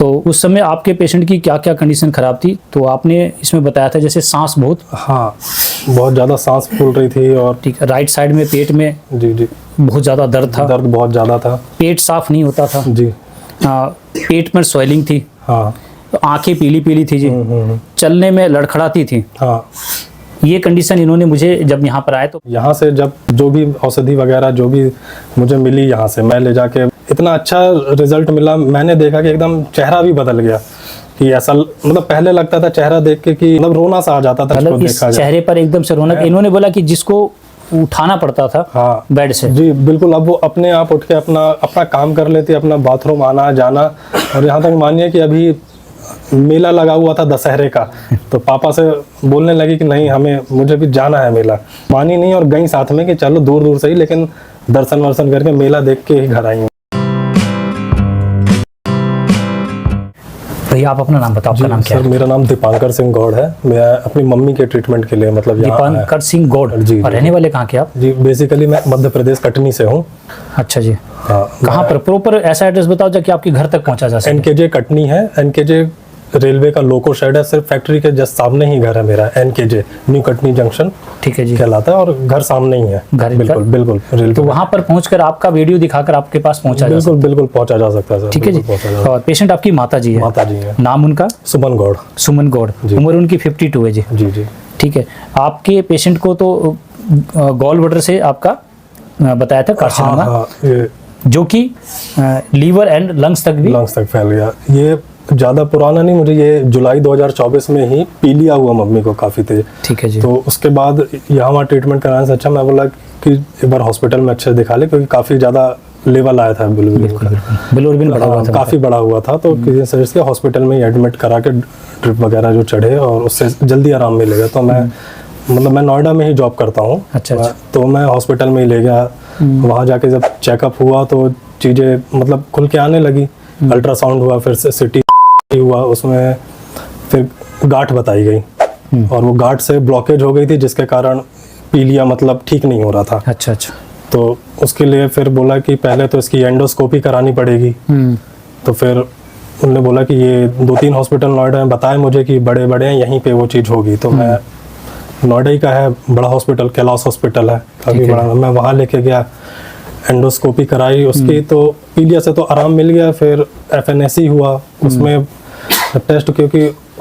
तो उस समय आपके पेशेंट की क्या क्या कंडीशन खराब थी? तो आपने इसमें बताया था जैसे सांस बहुत ज़्यादा सांस फूल रही थी, और ठीक है, राइट साइड में पेट में जी बहुत ज़्यादा दर्द था, दर्द बहुत ज़्यादा था, पेट साफ नहीं होता था जी, पेट में स्वेलिंग थी, हाँ, तो आंखें पीली पीली थी जी, चलने में लड़खड़ाती थी, हाँ। ये कंडीशन इन्होंने मुझे जब यहाँ पर आए तो यहाँ से जब जो भी औषधि वगैरह जो भी मुझे मिली, यहाँ से मैं ले जाके इतना अच्छा रिजल्ट मिला। मैंने देखा कि एकदम चेहरा भी बदल गया, कि ऐसा मतलब पहले लगता था चेहरा देख के कि मतलब रोना सा आ जाता था, मतलब इस चेहरे पर एकदम से रौनक। इन्होंने बोला कि जिसको उठाना पड़ता था हाँ बेड से, जी बिल्कुल, अब वो अपने आप उठ के अपना काम कर लेती, अपना बाथरूम आना जाना। और यहाँ तक मानिए कि अभी मेला लगा हुआ था दशहरे का, तो पापा से बोलने लगी कि नहीं मुझे भी जाना है मेला। मानी नहीं और गई साथ में कि चलो दूर दूर से ही, लेकिन दर्शन वर्शन करके मेला देख के ही घर आई। भैया आप अपना नाम बताओ, आपका नाम क्या है? मेरा नाम दीपांकर सिंह गौड़ है। मैं अपनी मम्मी के ट्रीटमेंट के लिए मतलब दीपांकर सिंह गौड़ जी, और रहने वाले कहाँ के आप? जी बेसिकली मैं मध्य प्रदेश कटनी से हूँ। अच्छा जी, हाँ। कहाँ पर प्रॉपर ऐसा एड्रेस बताओ ताकि आपके घर तक पहुँचा जा सके। एनकेजे कटनी है, एनकेजे रेलवे का लोको शेड है, सिर्फ फैक्ट्री के जस्ट सामने ही घर है मेरा। एनकेजे न्यू कटनी जंक्शन, ठीक है जी, कहलाता है, और घर सामने ही है। घर बिल्कुल बिल्कुल रेलवे। तो वहाँ पर पहुँचकर आपका वीडियो दिखाकर आपके पास पहुँचा बिल्कुल पहुँचा जा सकता है सर। ठीक है जी। और पेशेंट आपकी माता जी है? माता जी है। नाम उनका? सुमन गौड़। सुमन गौड़, उम्र उनकी 52 है जी। जी ठीक है। आपके पेशेंट को तो गॉल ब्लैडर से आपका बताया था कार्सिनोमा, जो कि लीवर एंड लंग्स तक फैल गया। ये ज़्यादा पुराना नहीं, मुझे ये जुलाई 2024 में ही पीलिया हुआ मम्मी को काफ़ी तेज। ठीक है जी। तो उसके बाद यहाँ वहाँ ट्रीटमेंट कराने से अच्छा मैं बोला कि एक बार हॉस्पिटल में अच्छे दिखा ले, क्योंकि काफ़ी ज़्यादा लेवल आया था बिलोरुबिन बड़ा हुआ था, काफ़ी बड़ा हुआ था। तो किसी सजेस्ट किया हॉस्पिटल में एडमिट करा के ड्रिप वगैरह जो चढ़े, और उससे जल्दी आराम मिलेगा। तो मैं नोएडा में ही जॉब करता हूँ। अच्छा। तो मैं हॉस्पिटल में ही ले गया। वहाँ जाके जब चेकअप हुआ तो चीज़ें मतलब खुल के आने लगी। अल्ट्रासाउंड हुआ, फिर से सिटी हुआ, उसमें फिर गांठ बताई गई, और वो गांठ से ब्लॉकेज हो गई थी, जिसके कारण पीलिया मतलब ठीक नहीं हो रहा था। अच्छा। तो उसके लिए फिर बोला कि पहले तो इसकी एंडोस्कोपी करानी पड़ेगी। तो फिर उन्होंने बोला कि ये 2-3 हॉस्पिटल नोएडा में बताए मुझे कि बड़े हैं, यहीं पे वो चीज़ होगी। तो मैं नोएडा ही का है बड़ा हॉस्पिटल, कैलाश हॉस्पिटल है काफ़ी बड़ा, मैं वहाँ लेके गया, एंडोस्कोपी कराई उसकी। तो पीलिया से तो आराम मिल गया। फिर FNAC हुआ, उसमें टेस्ट, क्योंकि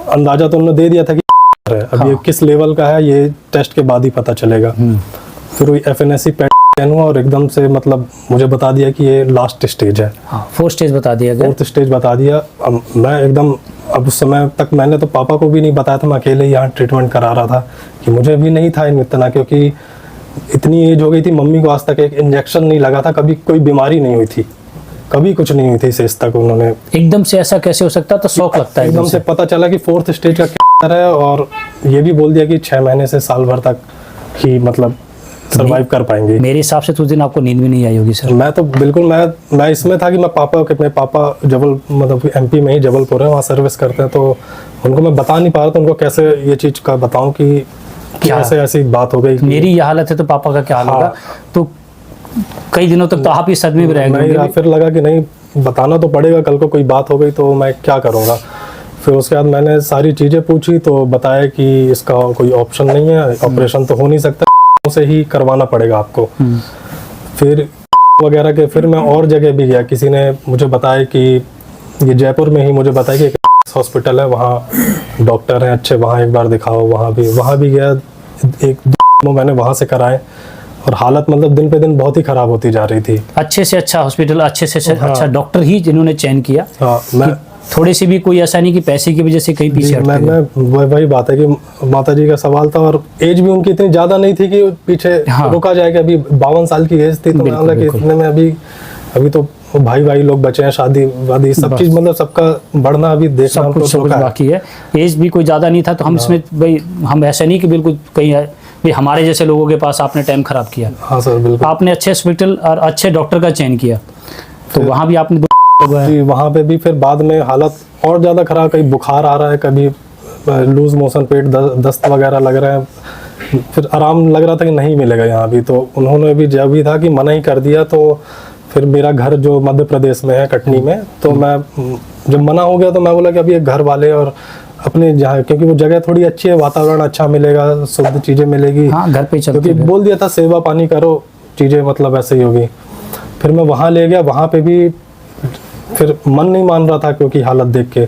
अंदाजा तो उन्होंने दे दिया था कि है, अब ये किस लेवल का है ये टेस्ट के बाद ही पता चलेगा। फिर वही FNAC पैन हुआ, और एकदम से मतलब मुझे बता दिया कि ये लास्ट स्टेज है। 4th स्टेज बता दिया गया। 4th स्टेज बता दिया। अब मैं एकदम, अब उस समय तक मैंने तो पापा को भी नहीं बताया था, मैं अकेले यहाँ ट्रीटमेंट करा रहा था, कि मुझे भी नहीं था इतना, क्योंकि इतनी एज हो गई थी। मम्मी को आज तक एक इंजेक्शन नहीं लगा था, कभी कोई बीमारी नहीं हुई थी, कभी कुछ नहीं हुई थी शेष तक। उन्होंने एकदम से ऐसा कैसे हो सकता, तो शौक लगता है। एकदम से पता चला कि 4th स्टेज का कैंसर है, और ये भी बोल दिया कि 6 महीने से साल भर तक ही मतलब सरवाइव कर पाएंगे। मेरे हिसाब से तो उस दिन आपको नींद भी नहीं आई होगी सर। मैं तो बिल्कुल, मैं इसमें था कि मैं पापा मतलब MP में ही जबलपुर है, वहाँ सर्विस करते हैं। तो उनको मैं बता नहीं पा रहा था उनको कैसे ये चीज़ का बताऊँ कि कैसे ऐसी बात हो गई। मेरी ये हालत है तो पापा का क्या हाल होगा। तो कई दिनों तक तो आप ही सदमे में रह गए। फिर लगा कि नहीं, बताना तो पड़ेगा, कल को कोई बात हो गई तो मैं क्या करूँगा। फिर उसके बाद मैंने सारी चीज़ें पूछी, तो बताया कि इसका कोई ऑप्शन नहीं है, ऑपरेशन तो हो नहीं सकता, से ही करवाना पड़ेगा आपको। फिर वगैरह के फिर मैं और जगह भी गया, किसी ने मुझे बताया कि ये जयपुर में ही मुझे बताया कि हॉस्पिटल है, वहाँ डॉक्टर हैं अच्छे, वहाँ एक बार दिखाओ। वहाँ भी गया, 1-2 मैंने वहाँ से कराए, और हालत मतलब दिन पे दिन बहुत ही खराब होती जा रही थी। अच्छे से अच्छा हॉस्पिटल, अच्छे से अच्छा डॉक्टर ही जिन्होंने चयन किया। मैं थोड़े से भी कोई ऐसा नहीं कि पैसे की वजह से कहीं पीछे हट गए। मैं वही बात है कि माता जी का सवाल था, और एज भी उनकी इतनी ज्यादा नहीं थी कि पीछे रुका जाएगा। अभी 52 साल की एज थी, तो मैं इतने में अभी तो भाई लोग बचे हैं, शादी वादी सब चीज, मतलब सबका बढ़ना अभी देखना सब कुछ बाकी है। एज भी कोई ज्यादा नहीं था, तो हम इसमें भाई हम ऐसा नहीं कि बिल्कुल कहीं भाई हमारे जैसे लोगों के पास आपने टाइम खराब किया। हाँ सर बिल्कुल। आपने अच्छे हॉस्पिटल और अच्छे डॉक्टर का चयन किया, तो वहाँ भी आपने जी, वहाँ पे भी फिर बाद में हालत और ज़्यादा ख़राब, कहीं बुखार आ रहा है, कभी लूज मोशन, पेट दस्त वगैरह लग रहा है। फिर आराम लग रहा था कि नहीं मिलेगा यहाँ भी, तो उन्होंने भी जब भी था कि मना ही कर दिया। तो फिर मेरा घर जो मध्य प्रदेश में है, कटनी में, तो मैं जब मना हो गया तो मैं बोला कि अभी एक घर वाले और अपने जहाँ, क्योंकि वो जगह थोड़ी अच्छी है, वातावरण अच्छा मिलेगा, शुद्ध चीज़ें मिलेगी, हाँ घर पे चलते क्योंकि बोल दिया था सेवा पानी करो, चीज़ें मतलब ऐसे ही होगी। फिर मैं वहाँ ले गया, वहाँ पे भी फिर मन नहीं मान रहा था क्योंकि हालत देख के।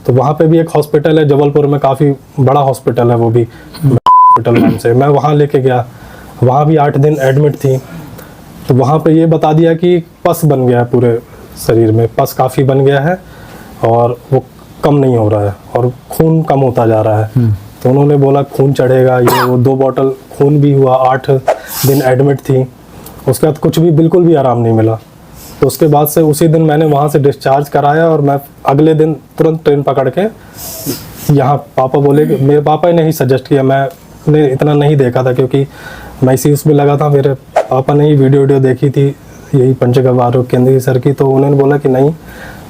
तो वहाँ पे भी एक हॉस्पिटल है जबलपुर में, काफ़ी बड़ा हॉस्पिटल है वो भी, हॉस्पिटल नाम से। मैं वहाँ लेके गया, वहाँ भी 8 दिन एडमिट थी। तो वहाँ पे ये बता दिया कि पस बन गया है पूरे शरीर में, पस काफ़ी बन गया है और वो कम नहीं हो रहा है और खून कम होता जा रहा है। तो उन्होंने बोला खून चढ़ेगा, ये वो 2 बॉटल खून भी हुआ, 8 दिन एडमिट थी। उसके बाद कुछ भी, बिल्कुल भी आराम नहीं मिला। तो उसके बाद से उसी दिन मैंने वहाँ से डिस्चार्ज कराया और मैं अगले दिन तुरंत ट्रेन पकड़ के यहाँ, पापा बोले कि, मेरे पापा ने ही सजेस्ट किया, मैंने इतना नहीं देखा था क्योंकि मैं इसी उसमें लगा था। मेरे पापा ने ही वीडियो देखी थी यही पंचगव्य आरोग्य केंद्र सर की, तो उन्होंने बोला कि नहीं,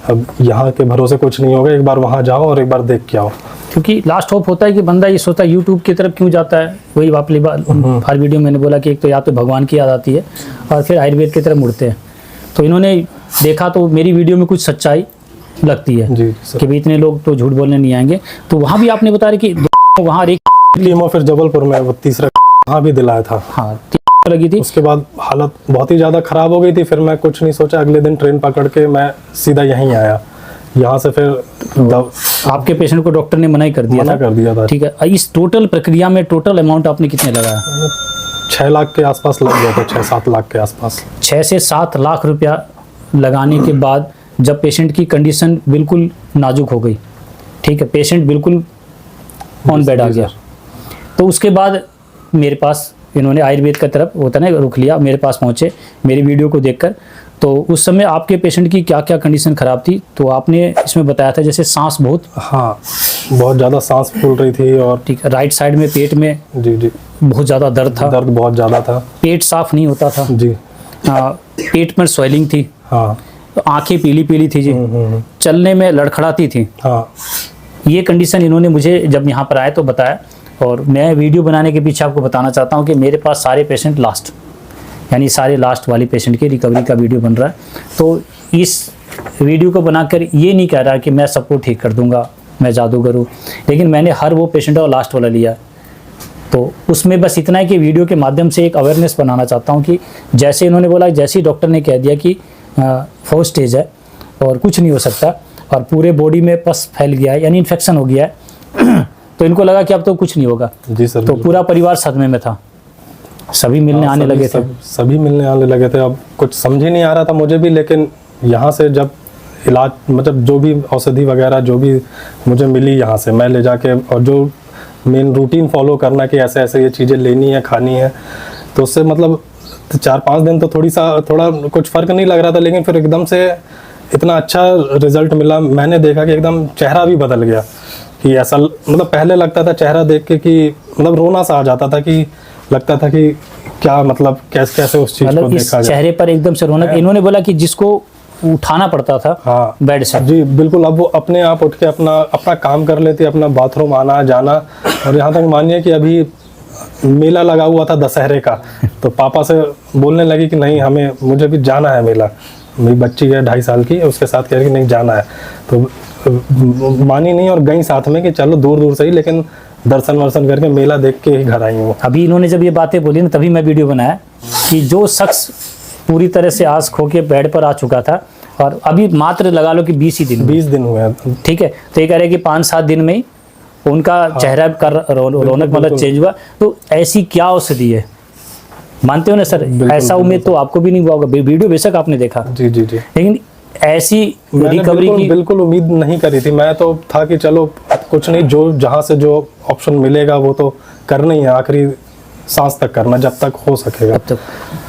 अब यहाँ के भरोसे कुछ नहीं होगा, एक बार वहाँ जाओ और एक बार देख के आओ। क्योंकि लास्ट होप होता है कि बंदा ये सोचता है यूट्यूब की तरफ क्यों जाता है। वही वापली बात हर वीडियो मैंने बोला कि एक तो या तो भगवान की याद आती है और फिर आयुर्वेद की तरफ मुड़ते हैं। तो इन्होंने देखा तो मेरी वीडियो में कुछ सच्चाई लगती है जी सर। कि भाई इतने लोग तो झूठ बोलने नहीं आएंगे। तो वहाँ भी आपने बताया कि वहाँ एक कीमो फिर जबलपुर में वो तीसरा वहाँ भी दिलाया था। हाँ लगी थी। उसके बाद हालत बहुत ही ज़्यादा ख़राब हो गई थी। फिर मैं कुछ नहीं सोचा, अगले दिन ट्रेन पकड़ के मैं सीधा यहीं आया। यहाँ से फिर आपके पेशेंट को डॉक्टर ने मना ही कर दिया था। ठीक है। इस टोटल प्रक्रिया में टोटल अमाउंट आपने कितने लगाया? 6 लाख के आसपास लग गया था, 6-7 लाख के आसपास। 6 से 7 लाख रुपया लगाने के बाद जब पेशेंट की कंडीशन बिल्कुल नाजुक हो गई, ठीक है, पेशेंट बिल्कुल ऑन बेड आ गया, तो उसके बाद मेरे पास इन्होंने आयुर्वेद का तरफ होता है ना रुख लिया, मेरे पास पहुँचे मेरी वीडियो को देखकर। तो उस समय आपके पेशेंट की क्या क्या कंडीशन ख़राब थी? तो आपने इसमें बताया था जैसे सांस बहुत, हाँ, बहुत ज़्यादा सांस फूल रही थी और ठीक है, राइट साइड में पेट में जी बहुत ज़्यादा दर्द था, दर्द बहुत ज़्यादा था, पेट साफ नहीं होता था जी, पेट में स्वेलिंग थी, हाँ, तो आंखें पीली पीली थी जी, चलने में लड़खड़ाती थी, हाँ। ये कंडीशन इन्होंने मुझे जब यहाँ पर आए तो बताया। और मैं वीडियो बनाने के पीछे आपको बताना चाहता हूँ कि मेरे पास सारे पेशेंट लास्ट, यानी सारे लास्ट वाली पेशेंट की रिकवरी का वीडियो बन रहा है। तो इस वीडियो को बनाकर ये नहीं कह रहा कि मैं सबको ठीक कर दूंगा, मैं जादूगर हूँ, लेकिन मैंने हर वो पेशेंट और लास्ट वाला लिया। तो उसमें बस इतना है कि वीडियो के माध्यम से एक अवेयरनेस बनाना चाहता हूँ कि जैसे इन्होंने बोला, जैसे ही डॉक्टर ने कह दिया कि 4th स्टेज है और कुछ नहीं हो सकता और पूरे बॉडी में पस फैल गया है, यानी इन्फेक्शन हो गया है, तो इनको लगा कि अब तो कुछ नहीं होगा। जी सर। तो पूरा परिवार सदमे में था, सभी मिलने आने लगे थे, सभी मिलने आने लगे थे। अब कुछ समझ ही नहीं आ रहा था मुझे भी, लेकिन यहाँ से जब इलाज, मतलब जो भी औषधि वगैरह जो भी मुझे मिली यहाँ से, मैं ले जाके, और जो मेन रूटीन फॉलो करना कि ऐसे ऐसे ये चीज़ें लेनी है, खानी है, तो उससे मतलब 4-5 दिन तो थोड़ा कुछ फ़र्क नहीं लग रहा था, लेकिन फिर एकदम से इतना अच्छा रिजल्ट मिला। मैंने देखा कि एकदम चेहरा भी बदल गया, कि ऐसा मतलब पहले लगता था चेहरा देख के कि मतलब रोना सा आ जाता था, कि लगता था कि क्या मतलब कैसे उस चीज़ को देखा जाए। चेहरे पर एकदम से रौनक। इन्होंने बोला कि जिसको उठाना पड़ता था, हाँ, बेड से, जी बिल्कुल, अब वो अपने आप उठ के अपना काम कर लेती, अपना बाथरूम आना जाना। और यहाँ तक मानिए कि अभी मेला लगा हुआ था दशहरे का, तो पापा से बोलने लगी कि नहीं, मुझे भी जाना है मेला। मेरी बच्ची है 2.5 साल की, उसके साथ कह रही कि नहीं जाना है, तो मानी नहीं और गई साथ में कि चलो दूर दूर से ही, लेकिन दर्शन वर्शन करके मेला देख के ही घर आई हूँ। अभी इन्होंने जब ये बातें बोली ना, तभी मैं वीडियो बनाया कि जो शख्स पूरी तरह से आस खो के बेड पर आ चुका था और अभी मात्र लगा लो कि 20 दिन हुए हैं, ठीक है, तो ये कह रहे कि 5-7 दिन में ही उनका चेहरा का रौनक मतलब चेंज हुआ। तो ऐसी क्या औषधि है, मानते हो ना सर? ऐसा उम्मीद तो आपको भी नहीं हुआ होगा, वीडियो बेशक आपने देखा, जी, लेकिन ऐसी रिकवरी की बिल्कुल उम्मीद नहीं करी थी। मैं तो था कि चलो कुछ नहीं, जो जहाँ से जो ऑप्शन मिलेगा वो तो करना ही है, आखिरी सांस तक करना, जब तक हो सकेगा।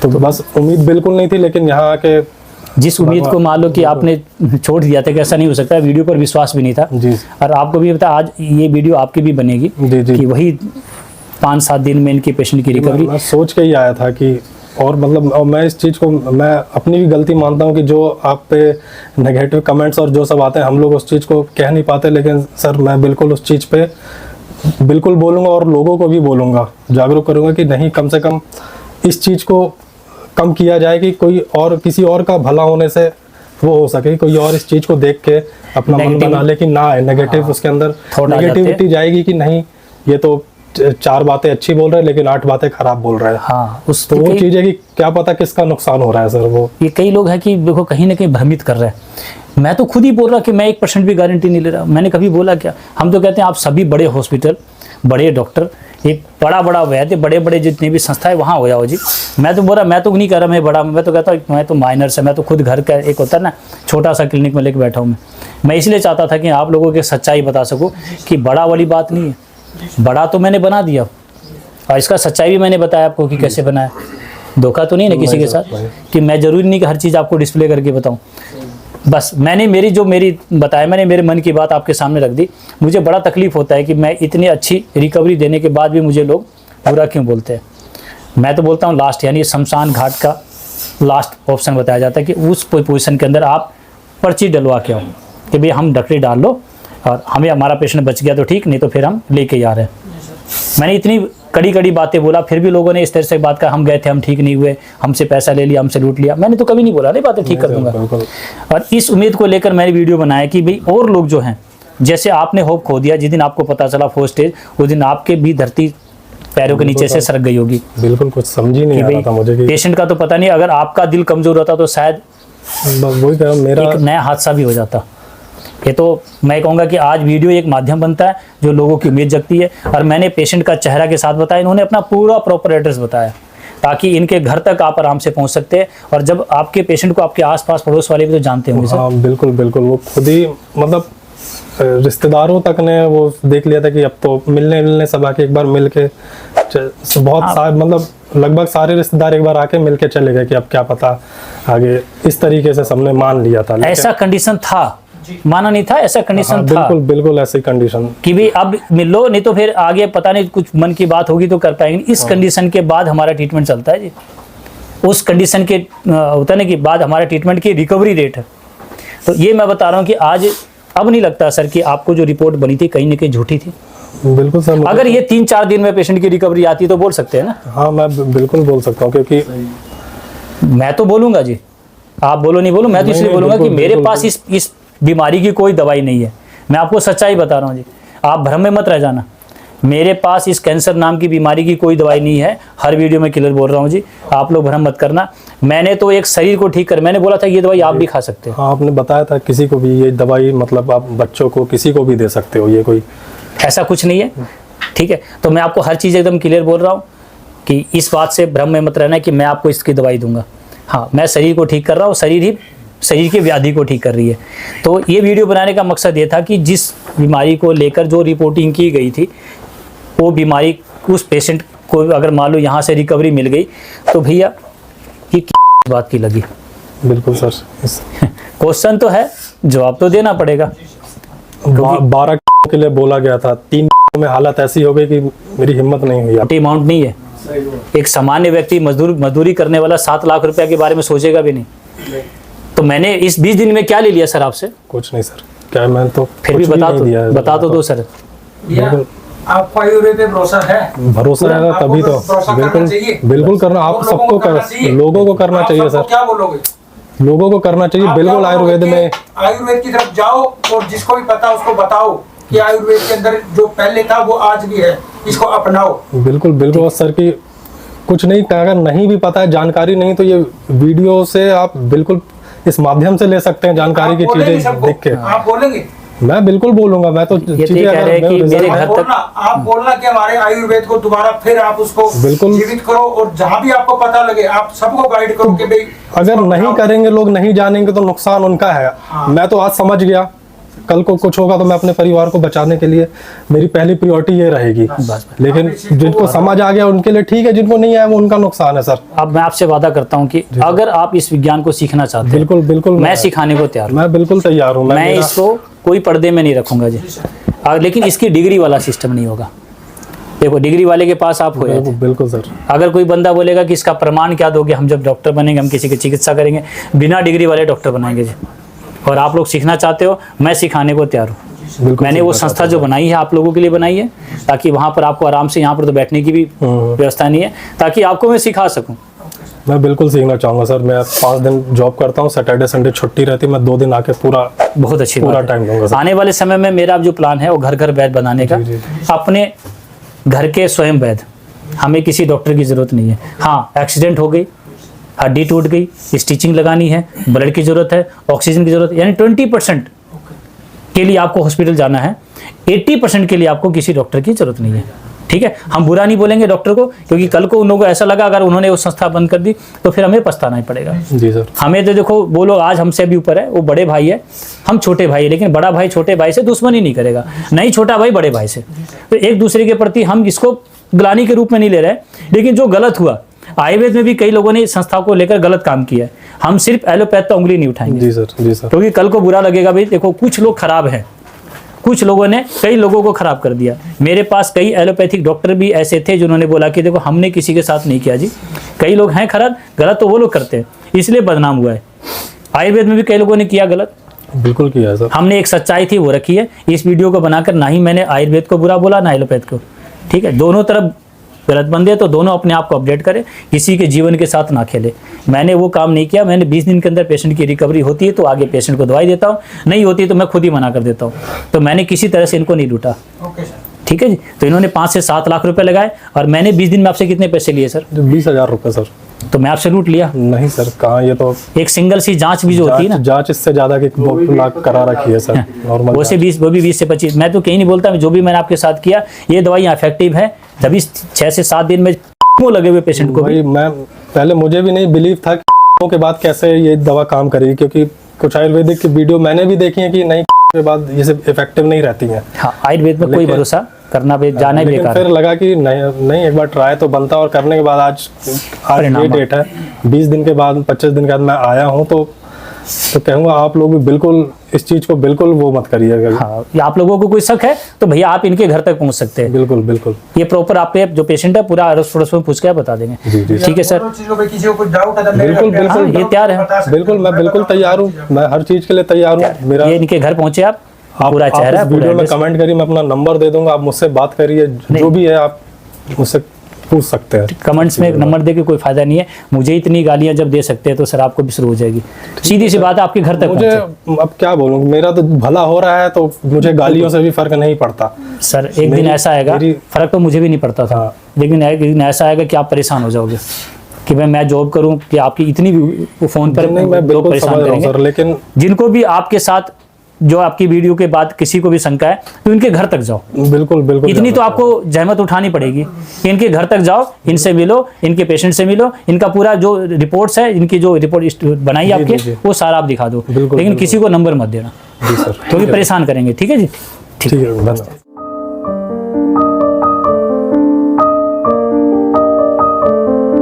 तो बस उम्मीद बिल्कुल नहीं थी, लेकिन यहाँ आके जिस उम्मीद को मान लो कि आपने छोड़ दिया था कि ऐसा नहीं हो सकता, वीडियो पर विश्वास भी नहीं था जी। और आपको भी पता, आज ये वीडियो आपकी भी बनेगी जी। कि वही 5-7 दिन में इनके पेशेंट की रिकवरी। मैं सोच के ही आया था कि, और मतलब, और मैं इस चीज़ को मैं अपनी भी गलती मानता हूँ कि जो आप पे नेगेटिव कमेंट्स और जो सब आते हैं, हम लोग उस चीज़ को कह नहीं पाते, लेकिन सर मैं बिल्कुल उस चीज़ पे बिल्कुल बोलूँगा और लोगों को भी बोलूँगा, जागरूक करूँगा कि नहीं, कम से कम इस चीज़ को कम किया जाए कि कोई और किसी और का भला होने से वो हो सके, कोई और इस चीज को देख के अपना मन बना ले कि ना है नेगेटिव, उसके अंदर नेगेटिविटी जाएगी कि नहीं ये तो 4 बातें अच्छी बोल रहे हैं लेकिन 8 बातें खराब बोल रहे हैं। हाँ, उस तो वो चीज है कि क्या पता किसका नुकसान हो रहा है सर। वो ये कई लोग हैं कि देखो कहीं ना कहीं भ्रमित कर रहे हैं। मैं तो खुद ही बोल रहा कि मैं 1% भी गारंटी नहीं ले रहा। मैंने कभी बोला क्या? हम तो कहते हैं आप सभी बड़े हॉस्पिटल, बड़े डॉक्टर, एक बड़ा वैद्य, बड़े जितने भी संस्थाएं वहाँ हो जाओ जी। मैं तो बोल रहा, मैं तो नहीं कह रहा मैं बड़ा, मैं तो कहता हूँ मैं तो माइनर से, मैं तो खुद घर का एक होता है ना छोटा सा क्लिनिक में लेके बैठा हूँ मैं इसलिए चाहता था कि आप लोगों के सच्चाई बता सकूँ कि बड़ा वाली बात नहीं है। बड़ा तो मैंने बना दिया और इसका सच्चाई भी मैंने बताया आपको कि कैसे बनाया। धोखा तो नहीं ना किसी के साथ कि मैं जरूरी नहीं कि हर चीज़ आपको डिस्प्ले करके बताऊँ। बस मैंने मेरी बताया, मैंने मेरे मन की बात आपके सामने रख दी। मुझे बड़ा तकलीफ होता है कि मैं इतनी अच्छी रिकवरी देने के बाद भी मुझे लोग बुरा क्यों बोलते हैं। मैं तो बोलता हूँ लास्ट, यानी शमशान घाट का लास्ट ऑप्शन बताया जाता है कि उस पोजीशन के अंदर आप पर्ची डलवा के आओ कि भाई हम डॉक्टरी डाल लो और हमें हमारा पेशेंट बच गया तो ठीक, नहीं तो फिर हम लेके आ रहे हैं। मैंने इतनी कड़ी बातें बोला, फिर भी लोगों ने इस तरह से बात कहा हम गए थे, हम ठीक नहीं हुए, हमसे पैसा ले लिया, हमसे लूट लिया। मैंने तो कभी नहीं बोला नहीं बातें ठीक कर दूंगा। और इस उम्मीद को लेकर मैंने वीडियो बनाया कि भाई और लोग जो हैं, जैसे आपने होप खो दिया जिस दिन आपको पता चला 4 स्टेज, उस दिन आपके भी धरती पैरों के नीचे से सरक गई होगी। बिल्कुल कुछ समझ ही नहीं आ रहा था मुझे कि पेशेंट का तो पता नहीं, अगर आपका दिल कमजोर होता तो शायद वही कह रहा हूं, मेरा एक नया हादसा भी हो जाता। ये तो मैं कहूँगा कि आज वीडियो एक माध्यम बनता है जो लोगों की उम्मीद जगती है। और मैंने पेशेंट का चेहरा के साथ बताया, इन्होंने अपना पूरा प्रॉपर एड्रेस बताया ताकि इनके घर तक आप आराम से पहुंच सकते हैं। और जब आपके पेशेंट को आपके आसपास पड़ोस वाले भी तो जानते होंगे सर। हाँ बिल्कुल, वो खुद ही मतलब रिश्तेदारों तक ने वो देख लिया था कि अब तो मिलने सब आके एक बार मिल के बहुत मतलब लगभग सारे रिश्तेदार एक बार आके मिल के चले गए कि अब क्या पता आगे। इस तरीके से सबने मान लिया था। ऐसा कंडीशन था, माना नहीं था, ऐसा कंडीशन था। बिल्कुल ऐसी कंडीशन कि भी अब मिल लो, नहीं तो फिर आगे पता नहीं कुछ मन की बात होगी तो कर पाएंगे। इस कंडीशन के बाद हमारा ट्रीटमेंट चलता है जी। उस कंडीशन के होता है कि बाद हमारा ट्रीटमेंट की रिकवरी रेट है। तो ये मैं बता रहा हूँ कि आज अब नहीं लगता सर कि आपको जो रिपोर्ट बनी थी कहीं ना कहीं झूठी थी। बिल्कुल सर, अगर ये 3-4 दिन में पेशेंट की रिकवरी आती तो बोल सकते हैं ना। हाँ मैं बिल्कुल बोल सकता हूँ, क्योंकि मैं तो बोलूंगा जी, आप बोलो नहीं बोलो, मैं तो इसलिए बोलूंगा कि मेरे पास इस बीमारी की कोई दवाई नहीं है। मैं आपको सच्चाई बता रहा हूँ जी, आप भ्रम में मत रह जाना। मेरे पास इस कैंसर नाम की बीमारी की कोई दवाई नहीं है। हर वीडियो में क्लियर बोल रहा हूँ जी, आप लोग भ्रम मत करना। मैंने तो एक शरीर को ठीक कर, मैंने बोला था ये दवाई आप भी खा सकते हो। हाँ आपने बताया था किसी को भी ये दवाई, मतलब आप बच्चों को किसी को भी दे सकते हो, ये कोई ऐसा कुछ नहीं है, ठीक है। तो मैं आपको हर चीज़ एकदम क्लियर बोल रहा हूँ कि इस बात से भ्रम में मत रहना कि मैं आपको इसकी दवाई दूंगा। हाँ, मैं शरीर को ठीक कर रहा हूँ, शरीर की व्याधि को ठीक कर रही है। तो ये वीडियो बनाने का मकसद ये था कि जिस बीमारी को लेकर जो रिपोर्टिंग की गई थी, वो बीमारी उस पेशेंट को अगर मान लो यहाँ से रिकवरी मिल गई तो भैया ये किस बात की लगी। बिल्कुल सर, क्वेश्चन तो है, जवाब तो देना पड़ेगा। 12 के लिए बोला गया था, 3 में हालत ऐसी हो गई कि मेरी हिम्मत नहीं हुई। छोटी अमाउंट नहीं है। एक सामान्य व्यक्ति मजदूरी करने वाला 7 लाख रुपया के बारे में सोचेगा भी नहीं। तो मैंने इस 20 दिन में क्या ले लिया सर आपसे? कुछ नहीं सर, क्या मैं तो फिर भी बता तो दो सर। आपको आयुर्वेद पे भरोसा है? भरोसा है तभी तो बिल्कुल करना, आप सबको लोगों को करना चाहिए सर। क्या बोलोगे? लोगों को करना चाहिए बिल्कुल। आयुर्वेद में आयुर्वेद की तरफ जाओ और जिसको भी पता उसको बताओ कि आयुर्वेद के अंदर जो पहले था वो आज भी है, इसको अपनाओ। बिल्कुल सर की कुछ नहीं, अगर नहीं भी पता है, जानकारी नहीं, तो ये वीडियो से आप बिल्कुल इस माध्यम से ले सकते हैं जानकारी की चीजें देख के। आप बोलेंगे? मैं बिल्कुल बोलूंगा। मैं तो चीजें आप बोलना कि हमारे आयुर्वेद को दोबारा फिर आप उसको बिल्कुल जीवित करो और जहाँ भी आपको पता लगे आप सबको गाइड करो कि भाई अगर नहीं करेंगे लोग, नहीं जानेंगे तो नुकसान उनका है। हाँ। मैं तो आज समझ गया, कल को कुछ होगा तो मैं अपने परिवार को बचाने के लिए मेरी पहली प्रायोरिटी ये रहेगी। लेकिन जिनको समझ आ गया उनके लिए ठीक है, जिनको नहीं आया वो उनका नुकसान है सर। अब मैं आपसे वादा करता हूँ कि अगर आप इस विज्ञान को सीखना चाहते हैं, बिल्कुल मैं सिखाने को तैयार हूँ। मैं बिल्कुल तैयार हूँ। मैं इसको कोई पर्दे में नहीं रखूंगा जी। लेकिन इसकी डिग्री वाला सिस्टम नहीं होगा। देखो डिग्री वाले के पास आप हो जाते हैं। बिल्कुल सर। अगर कोई बंदा बोलेगा कि इसका प्रमाण क्या दोगे, हम जब डॉक्टर बनेंगे हम किसी की चिकित्सा करेंगे, बिना डिग्री वाले डॉक्टर बनाएंगे जी। और आप लोग सीखना चाहते हो, मैं सिखाने को तैयार हूँ। मैंने वो संस्था जो बनाई है आप लोगों के लिए बनाई है, ताकि वहाँ पर आपको आराम से, यहाँ पर तो बैठने की भी व्यवस्था नहीं है, ताकि आपको मैं सिखा सकूँ। मैं बिल्कुल सीखना चाहूँगा सर। मैं 5 दिन जॉब करता हूँ, सैटरडे संडे छुट्टी रहती है, मैं 2 दिन आके पूरा बहुत अच्छी पूरा बात है। टाइम दूंगा सर। आने वाले समय में मेरा जो प्लान है वो घर घर वैद्य बनाने का। जी, अपने घर के स्वयं वैद्य, हमें किसी डॉक्टर की जरूरत नहीं है। हाँ, एक्सीडेंट हो गई, हड्डी टूट गई, स्टिचिंग लगानी है, ब्लड की जरूरत है, ऑक्सीजन की जरूरत है, यानी 20% के लिए आपको हॉस्पिटल जाना है, 80% के लिए आपको किसी डॉक्टर की जरूरत नहीं है। ठीक है, हम बुरा नहीं बोलेंगे डॉक्टर को, क्योंकि कल को उन लोगों को ऐसा लगा अगर उन्होंने वो संस्था बंद कर दी तो फिर हमें पछताना ही पड़ेगा। जी सर। हमें तो देखो, वो लोग आज हमसे भी ऊपर है, वो बड़े भाई है, हम छोटे भाई है, लेकिन बड़ा भाई छोटे भाई से दुश्मनी नहीं करेगा, नहीं छोटा भाई बड़े भाई से। तो एक दूसरे के प्रति हम इसको ग्लानि के रूप में नहीं ले रहे, लेकिन जो गलत हुआ, आयुर्वेद में भी कई लोगों ने इस संस्था को लेकर गलत काम किया है। हम सिर्फ एलोपैथ पर उंगली नहीं उठाएंगे। जी सर, जी सर। क्योंकि कल को बुरा लगेगा, भाई देखो कुछ लोग खराब हैं, कुछ लोगों ने कई लोगों को खराब कर दिया। मेरे पास कई एलोपैथिक डॉक्टर भी ऐसे थे जिन्होंने बोला कि देखो हमने किसी के साथ नहीं किया जी, कई लोग हैं खराब, गलत तो वो लोग करते हैं, इसलिए बदनाम हुआ है। आयुर्वेद में भी कई लोगों ने किया गलत, बिल्कुल किया है सर। हमने एक सच्चाई थी वो रखी है। इस वीडियो को बनाकर ना ही मैंने आयुर्वेद को बुरा बोला ना एलोपैथ को। ठीक है, दोनों तरफ गलत बंदे हैं, तो दोनों अपने आप को अपडेट करें, किसी के जीवन के साथ ना खेले। मैंने वो काम नहीं किया। मैंने 20 दिन के अंदर पेशेंट की रिकवरी होती है तो आगे पेशेंट को दवाई देता हूँ, नहीं होती तो मैं खुद ही मना कर देता हूँ। तो मैंने किसी तरह से इनको नहीं लूटा। Okay sir. ठीक है जी। तो इन्होंने 5 से 7 लाख रुपए लगाए और मैंने 20 दिन में आपसे कितने पैसे लिए सर? 20,000 रुपये सर। तो मैं आपसे लूट लिया? नहीं सर, कहाँ, ये तो एक सिंगल सी जांच भी जो होती है ना, जांच इससे ज्यादा की 2 लाख करा रखी है सर, नॉर्मल। वो से 20, वो भी 20 से 25। मैं तो कहीं नहीं बोलता, जो भी मैंने आपके साथ किया ये दवाई इफेक्टिव है, तभी 6 से 7 दिन में वो लगे हुए पेशेंट को भी। भाई मैं पहले मुझे भी नहीं बिलीव था कि के बाद कैसे ये दवा काम करेगी, क्योंकि कुछ आयुर्वेदिक की वीडियो मैंने भी देखी है कि नहीं के बाद ये सब इफेक्टिव नहीं रहती हैं। हाँ, आयुर्वेद में कोई भरोसा करना जाना ही लेकिन बेकार फिर है। लगा कि नहीं एक बार ट्राई तो बनता, और करने के बाद आज ये डेट है, 20 दिन के बाद 25 दिन के बाद मैं आया हूँ, तो कहूँगा आप लोग भी बिल्कुल इस चीज को बिल्कुल वो मत करिएगा। हाँ, या आप लोगों को कोई शक है तो भैया आप इनके घर तक पहुंच सकते हैं। बिल्कुल बिल्कुल। ये प्रॉपर आप पे जो पेशेंट है पूरा अड़ोस पड़ोस में पूछ के बता देंगे। जी जी ठीक है सर, दोनों चीजों पे किसी को कुछ डाउट है तो मेरे बिल्कुल पे आप बिल्कुल, ये तैयार है। बता सकते बिल्कुल, हो। मैं बिल्कुल तैयार हूँ, मैं हर चीज के लिए तैयार हूँ। मेरा ये इनके घर पहुंचे आप, पूरा चेहरा आप इस वीडियो में कमेंट करिए, मैं अपना नंबर दे दूंगा, आप मुझसे बात करिए, जो भी है आप मुझसे पूछ सकते हैं। कमेंट्स में एक नंबर दे के कोई फायदा नहीं है। मुझे इतनी गालियां जब दे सकते हैं तो सर आपको भी शुरू हो जाएगी। सीधी सी बात है, आपके घर तक मुझे पहुंचे। अब क्या बोलूं, मेरा तो भला हो रहा है तो मुझे गालियों से भी फर्क नहीं पड़ता। सर एक दिन ऐसा आएगा, फर्क तो मुझे भी नहीं पड़ता था, लेकिन एक दिन ऐसा आएगा कि आप परेशान हो जाओगे कि भाई मैं जॉब करूं कि आपकी इतनी भी फोन पर नहीं, मैं लोग बिल्कुल परेशान समझ रहा हूं करेंगे। सर, लेकिन जिनको भी आपके साथ जो आपकी वीडियो के बाद किसी को भी शंका है तो इनके घर तक जाओ। बिल्कुल बिल्कुल इतनी तो आपको जहमत उठानी पड़ेगी कि इनके घर तक जाओ, इनसे मिलो, इनके पेशेंट से मिलो, इनका पूरा जो रिपोर्ट्स है, इनकी जो रिपोर्ट बनाई आपके वो सारा आप दिखा दो, लेकिन किसी को नंबर मत देना जी सर, क्योंकि परेशान करेंगे। ठीक है जी, ठीक है, धन्यवाद।